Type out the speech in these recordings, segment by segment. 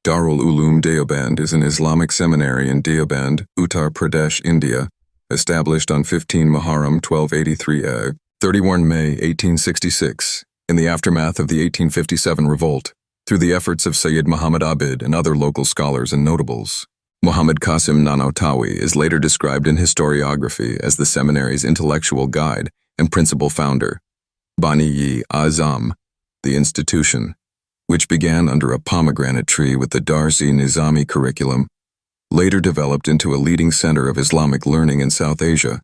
Darul Uloom Deoband is an Islamic seminary in Deoband, Uttar Pradesh, India, established on 15 Muharram 1283 31 May 1866, in the aftermath of the 1857 revolt, through the efforts of Sayyid Muhammad Abid and other local scholars and notables. Muhammad Qasim Nanautawi is later described in historiography as the seminary's intellectual guide and principal founder. Bani-e-Azam, the institution, which began under a pomegranate tree with the Dars-e-Nizami curriculum, later developed into a leading center of Islamic learning in South Asia.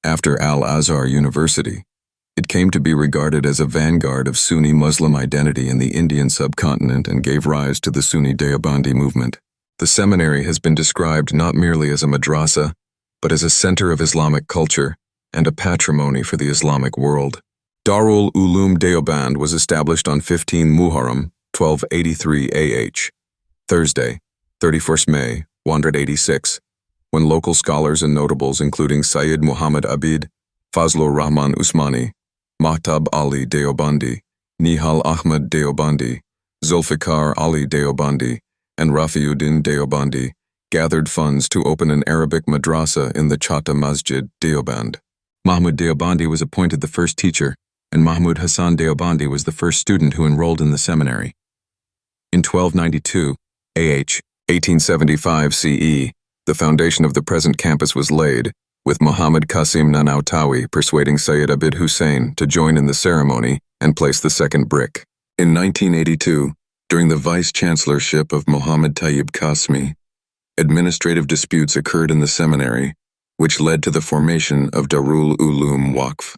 After Al-Azhar University, it came to be regarded as a vanguard of Sunni Muslim identity in the Indian subcontinent and gave rise to the Sunni Deobandi movement. The seminary has been described not merely as a madrasa, but as a center of Islamic culture and a patrimony for the Islamic world. Darul Uloom Deoband was established on 15 Muharram 1283 AH, Thursday, 31st May 186, when local scholars and notables including Sayyid Muhammad Abid, Fazlur Rahman Usmani, Mahtab Ali Deobandi, Nihal Ahmad Deobandi, Zulfikar Ali Deobandi, and Rafiuddin Deobandi gathered funds to open an Arabic madrasa in the Chata Masjid, Deoband. Mahmud Deobandi was appointed the first teacher, and Mahmud Hassan Deobandi was the first student who enrolled in the seminary. In 1292 AH, 1875 CE, the foundation of the present campus was laid, with Muhammad Qasim Nanautawi persuading Sayyid Abid Hussain to join in the ceremony and place the second brick. In 1982, during the vice-chancellorship of Muhammad Tayyib Qasmi, administrative disputes occurred in the seminary, which led to the formation of Darul Uloom Waqf.